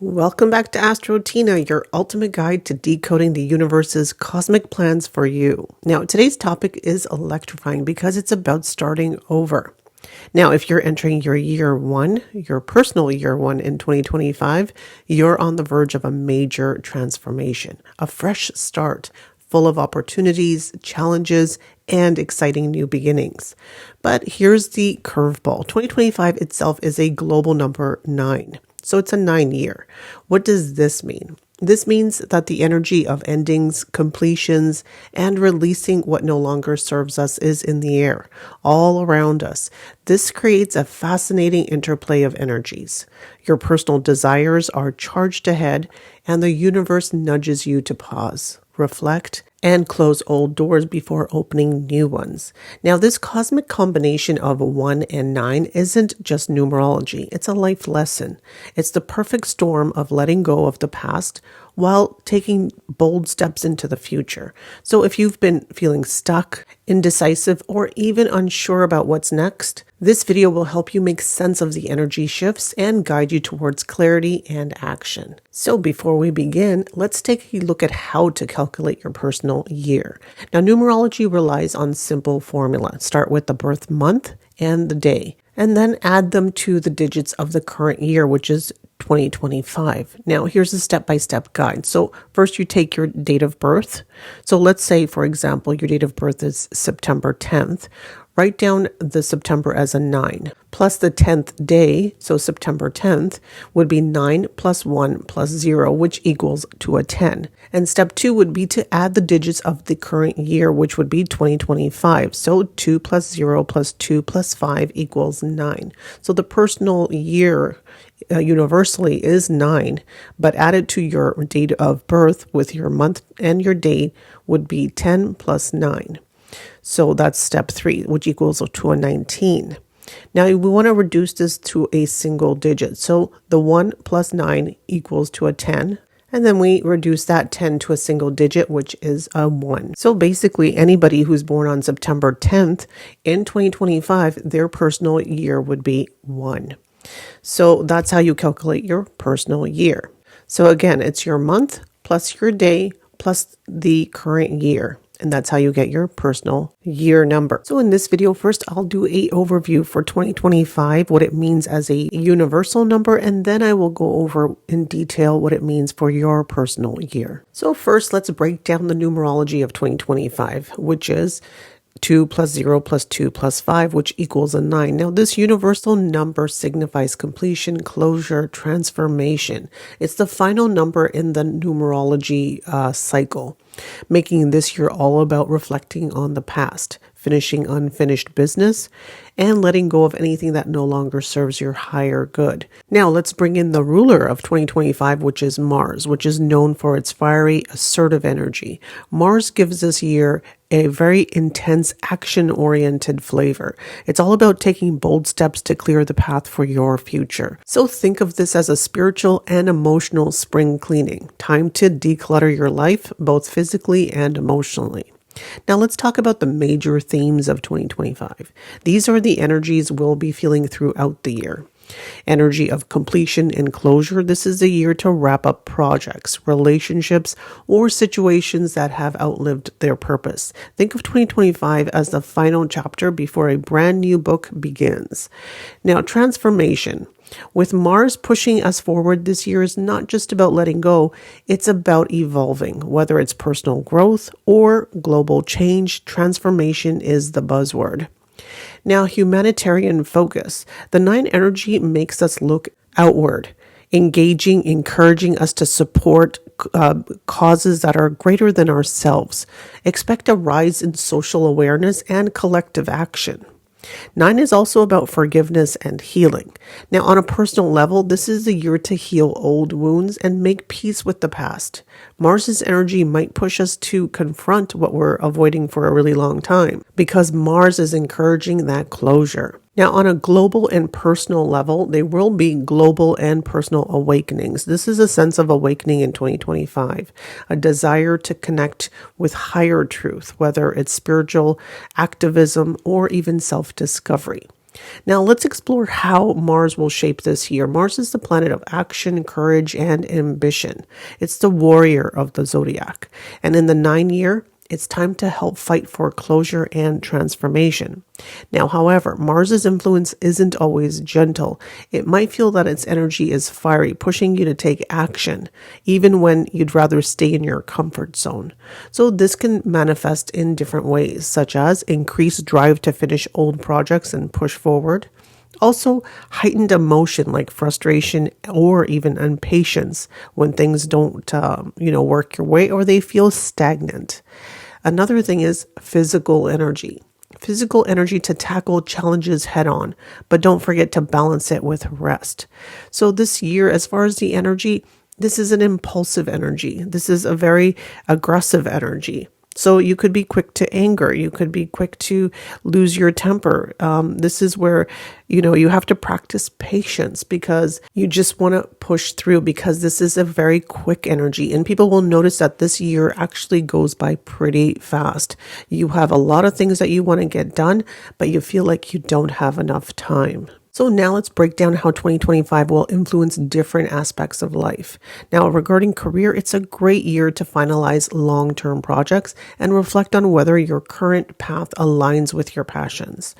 Welcome back to AstroTeena, your ultimate guide to decoding the universe's cosmic plans for you. Now, today's topic is electrifying because it's about starting over. Now, if you're entering your year one, your personal year one in 2025, you're on the verge of a major transformation, a fresh start, full of opportunities, challenges, and exciting new beginnings. But here's the curveball. 2025 itself is a global number 9. So it's a 9 year. What does this mean? This means that the energy of endings, completions, and releasing what no longer serves us is in the air, all around us. This creates a fascinating interplay of energies. Your personal desires are charged ahead, and the universe nudges you to pause, reflect, and close old doors before opening new ones. Now, this cosmic combination of 1 and 9 isn't just numerology. It's a life lesson. It's the perfect storm of letting go of the past while taking bold steps into the future. So if you've been feeling stuck, indecisive, or even unsure about what's next, this video will help you make sense of the energy shifts and guide you towards clarity and action. So before we begin, let's take a look at how to calculate your personal year. Now, numerology relies on simple formula. Start with the birth month and the day, and then add them to the digits of the current year, which is 2025. Now, here's a step-by-step guide. So first you take your date of birth. So let's say, for example, your date of birth is September 10th. Write down the September as a 9, plus the 10th day, so September 10th, would be 9 plus 1 plus 0, which equals to a 10. And step 2 would be to add the digits of the current year, which would be 2025. So 2 plus 0 plus 2 plus 5 equals 9. So the personal year universally is 9, but added to your date of birth with your month and your date would be 10 plus 9. So that's step 3, which equals to a 19. Now we want to reduce this to a single digit. So the 1 plus 9 equals to a 10. And then we reduce that 10 to a single digit, which is a 1. So basically, anybody who's born on September 10th in 2025, their personal year would be 1. So that's how you calculate your personal year. So again, it's your month plus your day plus the current year. And that's how you get your personal year number. So in this video, first I'll do an overview for 2025, what it means as a universal number, and then I will go over in detail what it means for your personal year. So first, let's break down the numerology of 2025, which is 2 plus 0 plus 2 plus 5, which equals a 9. Now, this universal number signifies completion, closure, transformation. It's the final number in the numerology cycle, making this year all about reflecting on the past, finishing unfinished business, and letting go of anything that no longer serves your higher good. Now, let's bring in the ruler of 2025, which is Mars, which is known for its fiery, assertive energy. Mars gives this year a very intense, action-oriented flavor. It's all about taking bold steps to clear the path for your future. So think of this as a spiritual and emotional spring cleaning. Time to declutter your life, both physically and emotionally. Now let's talk about the major themes of 2025. These are the energies we'll be feeling throughout the year. Energy of completion and closure. This is a year to wrap up projects, relationships, or situations that have outlived their purpose. Think of 2025 as the final chapter before a brand new book begins. Now, transformation. With Mars pushing us forward, this year is not just about letting go, it's about evolving. Whether it's personal growth or global change, transformation is the buzzword. Now, humanitarian focus. The 9 energy makes us look outward, engaging, encouraging us to support causes that are greater than ourselves. Expect a rise in social awareness and collective action. 9 is also about forgiveness and healing. Now, on a personal level, this is a year to heal old wounds and make peace with the past. Mars's energy might push us to confront what we're avoiding for a really long time, because Mars is encouraging that closure. Now, on a global and personal level, there will be global and personal awakenings. This is a sense of awakening in 2025, a desire to connect with higher truth, whether it's spiritual, activism, or even self-discovery. Now, let's explore how Mars will shape this year. Mars is the planet of action, courage, and ambition. It's the warrior of the zodiac. And in the 9 year, it's time to help fight for closure and transformation. Now, however, Mars's influence isn't always gentle. It might feel that its energy is fiery, pushing you to take action, even when you'd rather stay in your comfort zone. So this can manifest in different ways, such as increased drive to finish old projects and push forward. Also, heightened emotion like frustration or even impatience when things don't, work your way or they feel stagnant. Another thing is physical energy. Physical energy to tackle challenges head on, but don't forget to balance it with rest. So this year, as far as the energy, this is an impulsive energy. This is a very aggressive energy. So you could be quick to anger. You could be quick to lose your temper. This is where, you have to practice patience because you just want to push through because this is a very quick energy. And people will notice that this year actually goes by pretty fast. You have a lot of things that you want to get done, but you feel like you don't have enough time. So now let's break down how 2025 will influence different aspects of life. Now, regarding career, it's a great year to finalize long-term projects and reflect on whether your current path aligns with your passions.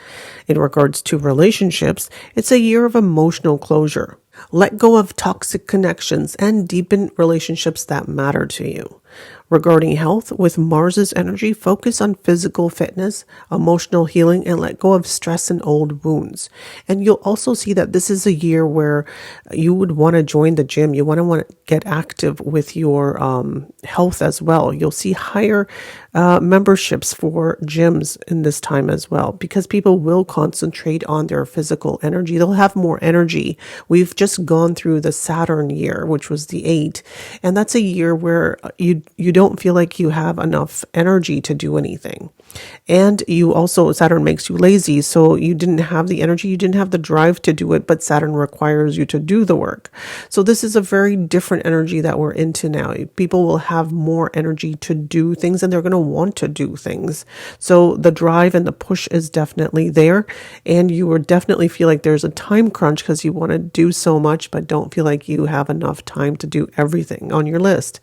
In regards to relationships, it's a year of emotional closure. Let go of toxic connections and deepen relationships that matter to you. Regarding health, with Mars's energy, focus on physical fitness, emotional healing, and let go of stress and old wounds. And you'll also see that this is a year where you would want to join the gym. You want to get active with your health as well. You'll see higher memberships for gyms in this time as well, because people will concentrate on their physical energy. They'll have more energy. We've just gone through the Saturn year, which was the 8, and that's a year where you don't feel like you have enough energy to do anything. And you also, Saturn makes you lazy. So you didn't have the energy, you didn't have the drive to do it, but Saturn requires you to do the work. So this is a very different energy that we're into now. People will have more energy to do things and they're going to want to do things. So the drive and the push is definitely there. And you will definitely feel like there's a time crunch because you want to do so much, but don't feel like you have enough time to do everything on your list.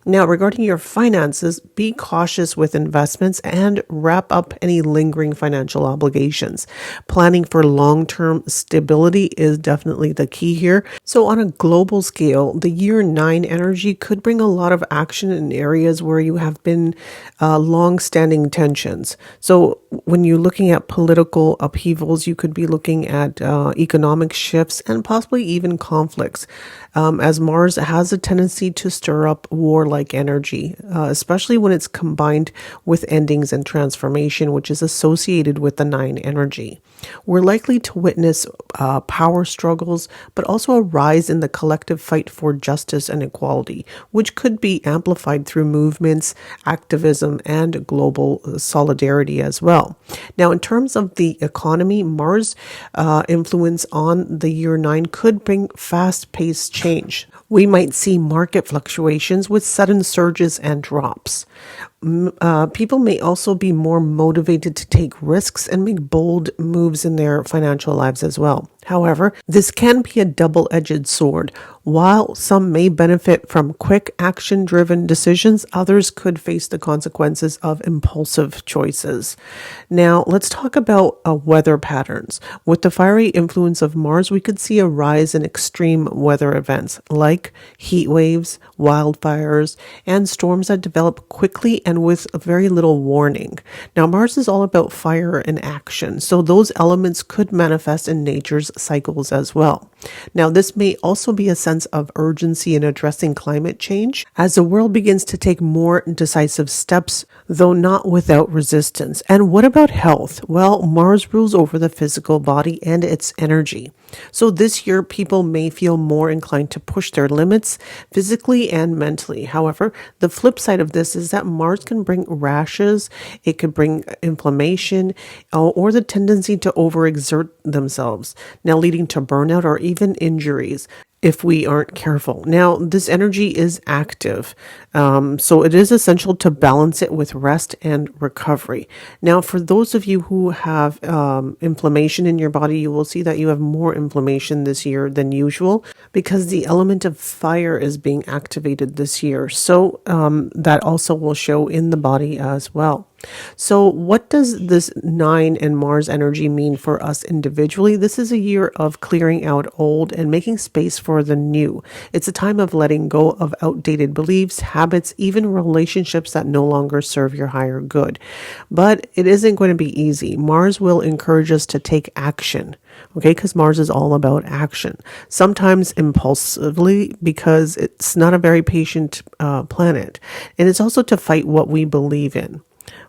Now, regarding your finances, be cautious with investments and wrap up any lingering financial obligations. Planning for long-term stability is definitely the key here. So on a global scale, the year 9 energy could bring a lot of action in areas where you have been long-standing tensions. So when you're looking at political upheavals, you could be looking at economic shifts and possibly even conflicts, as Mars has a tendency to stir up war-like energy, especially when it's combined with endings and transformation, which is associated with the 9 energy. We're likely to witness power struggles, but also a rise in the collective fight for justice and equality, which could be amplified through movements, activism, and global solidarity as well. Now, in terms of the economy, Mars' influence on the year 9 could bring fast-paced change. We might see market fluctuations with sudden surges and drops. People may also be more motivated to take risks and make bold moves in their financial lives as well. However, this can be a double-edged sword. While some may benefit from quick action-driven decisions, others could face the consequences of impulsive choices. Now, let's talk about weather patterns. With the fiery influence of Mars, we could see a rise in extreme weather events like heat waves, wildfires, and storms that develop quickly and with very little warning. Now, Mars is all about fire and action, so those elements could manifest in nature's cycles as well. Now, this may also be a sense of urgency in addressing climate change as the world begins to take more decisive steps, though not without resistance. And what about health? Well, Mars rules over the physical body and its energy. So this year, people may feel more inclined to push their limits physically and mentally. However, the flip side of this is that Mars can bring rashes, it could bring inflammation, or the tendency to overexert themselves, now leading to burnout or even injuries. if we aren't careful. Now, this energy is active, so it is essential to balance it with rest and recovery. Now, for those of you who have inflammation in your body, you will see that you have more inflammation this year than usual because the element of fire is being activated this year. So that also will show in the body as well. So what does this 9 and Mars energy mean for us individually? This is a year of clearing out old and making space for the new. It's a time of letting go of outdated beliefs, habits, even relationships that no longer serve your higher good. But it isn't going to be easy. Mars will encourage us to take action. Okay, because Mars is all about action, sometimes impulsively because it's not a very patient planet. And it's also to fight what we believe in.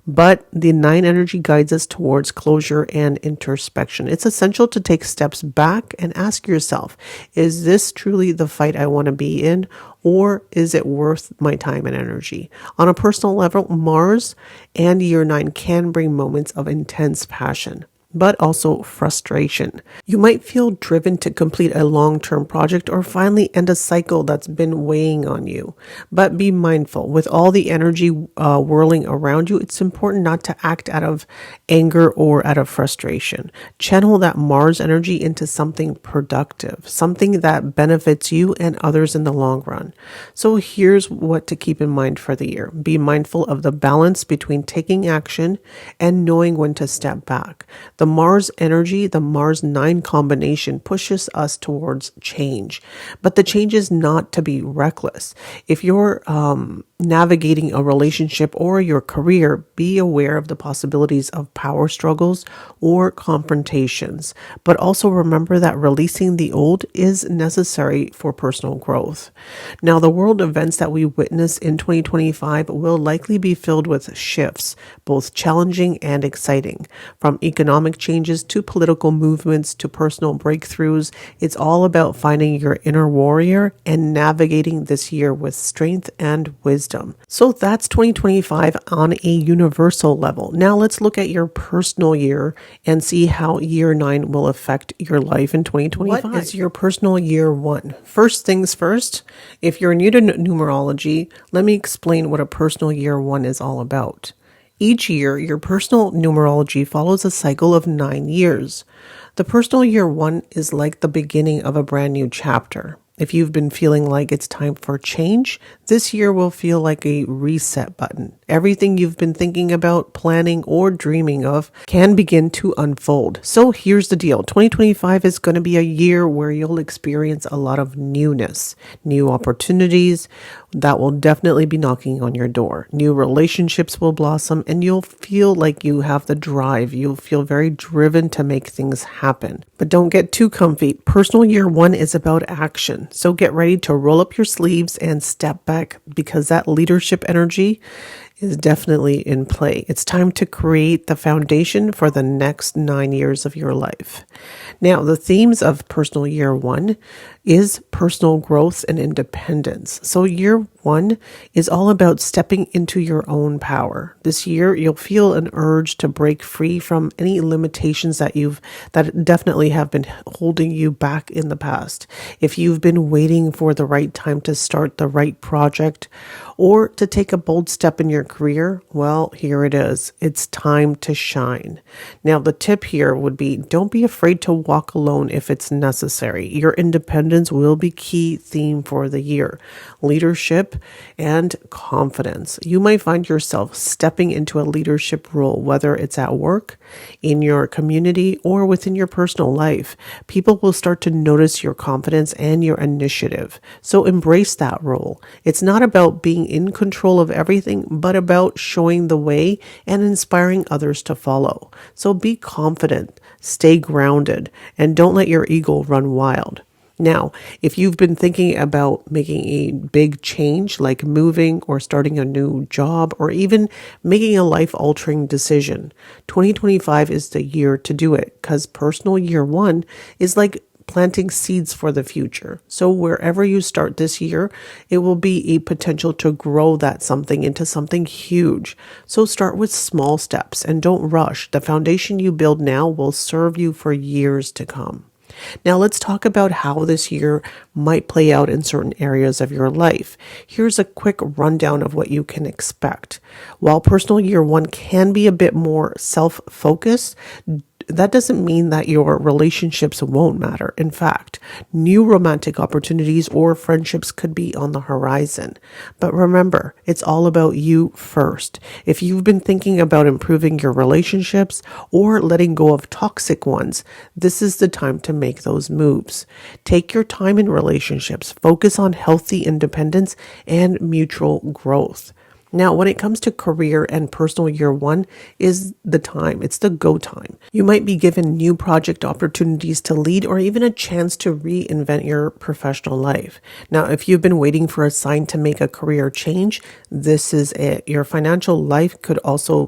But the 9 energy guides us towards closure and introspection. It's essential to take steps back and ask yourself, is this truly the fight I want to be in, or is it worth my time and energy? On a personal level, Mars and year 9 can bring moments of intense passion, but also frustration. You might feel driven to complete a long-term project or finally end a cycle that's been weighing on you. But be mindful, with all the energy whirling around you, it's important not to act out of anger or out of frustration. Channel that Mars energy into something productive, something that benefits you and others in the long run. So here's what to keep in mind for the year. Be mindful of the balance between taking action and knowing when to step back. The Mars energy, the Mars 9 combination pushes us towards change, but the change is not to be reckless. If you're navigating a relationship or your career, be aware of the possibilities of power struggles or confrontations, but also remember that releasing the old is necessary for personal growth. Now, the world events that we witness in 2025 will likely be filled with shifts, both challenging and exciting, from economic changes to political movements to personal breakthroughs. It's all about finding your inner warrior and navigating this year with strength and wisdom. So that's 2025 on a universal level. Now let's look at your personal year and see how year 9 will affect your life in 2025. What is your personal year 1? First things first, if you're new to numerology, let me explain what a personal year 1 is all about. Each year, your personal numerology follows a cycle of 9 years. The personal year 1 is like the beginning of a brand new chapter. If you've been feeling like it's time for change, this year will feel like a reset button. Everything you've been thinking about, planning, or dreaming of can begin to unfold. So here's the deal. 2025 is going to be a year where you'll experience a lot of newness, new opportunities that will definitely be knocking on your door. New relationships will blossom and you'll feel like you have the drive. You'll feel very driven to make things happen. But don't get too comfy. Personal year 1 is about action. So get ready to roll up your sleeves and step back because that leadership energy is definitely in play. It's time to create the foundation for the next 9 years of your life. Now, the themes of personal year 1 is personal growth and independence. So year 1 is all about stepping into your own power. This year, you'll feel an urge to break free from any limitations that definitely have been holding you back in the past. If you've been waiting for the right time to start the right project or to take a bold step in your career, well, here it is. It's time to shine. Now, the tip here would be don't be afraid to walk alone if it's necessary. Your independence will be key theme for the year. Leadership and confidence. You might find yourself stepping into a leadership role, whether it's at work, in your community, or within your personal life. People will start to notice your confidence and your initiative. So embrace that role. It's not about being in control of everything, but about showing the way and inspiring others to follow. So be confident, stay grounded, and don't let your ego run wild. Now, if you've been thinking about making a big change, like moving or starting a new job, or even making a life-altering decision, 2025 is the year to do it, because personal year 1 is like planting seeds for the future. So wherever you start this year, it will be a potential to grow that something into something huge. So start with small steps and don't rush. The foundation you build now will serve you for years to come. Now, let's talk about how this year might play out in certain areas of your life. Here's a quick rundown of what you can expect. While personal year one can be a bit more self-focused, that doesn't mean that your relationships won't matter. In fact, new romantic opportunities or friendships could be on the horizon. But remember, it's all about you first. If you've been thinking about improving your relationships or letting go of toxic ones, this is the time to make those moves. Take your time in relationships, focus on healthy independence and mutual growth. Now, when it comes to career and personal year one is the time. It's the go time. You might be given new project opportunities to lead or even a chance to reinvent your professional life. Now, if you've been waiting for a sign to make a career change, this is it. Your financial life could also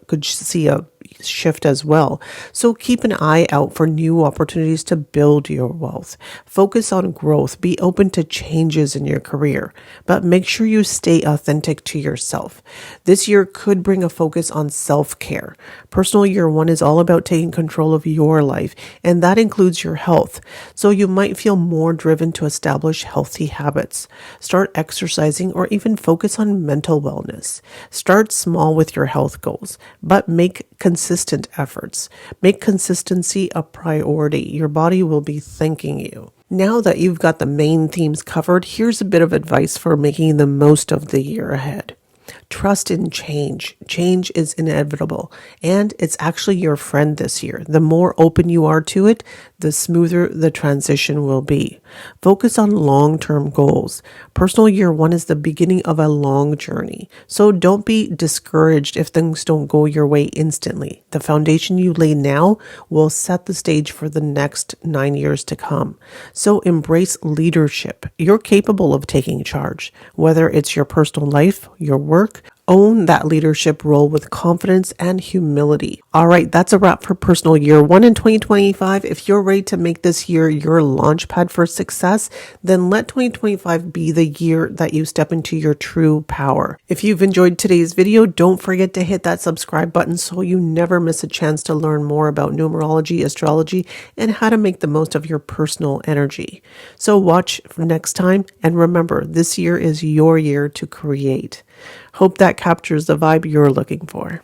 could see a shift as well. So keep an eye out for new opportunities to build your wealth. Focus on growth. Be open to changes in your career, but make sure you stay authentic to yourself. This year could bring a focus on self-care. Personal year one is all about taking control of your life, and that includes your health. So you might feel more driven to establish healthy habits. Start exercising or even focus on mental wellness. Start small with your health goals, but make consistent efforts. Make consistency a priority. Your body will be thanking you. Now that you've got the main themes covered, here's a bit of advice for making the most of the year ahead. Trust in change. Change is inevitable, and it's actually your friend this year. The more open you are to it, the smoother the transition will be. Focus on long-term goals. Personal year one is the beginning of a long journey, so don't be discouraged if things don't go your way instantly. The foundation you lay now will set the stage for the next 9 years to come. So embrace leadership. You're capable of taking charge, whether it's your personal life, your work. Own that leadership role with confidence and humility. All right, that's a wrap for personal year one in 2025. If you're ready to make this year your launch pad for success, then let 2025 be the year that you step into your true power. If you've enjoyed today's video, don't forget to hit that subscribe button so you never miss a chance to learn more about numerology, astrology, and how to make the most of your personal energy. So watch for next time, and remember, this year is your year to create. Hope that captures the vibe you're looking for.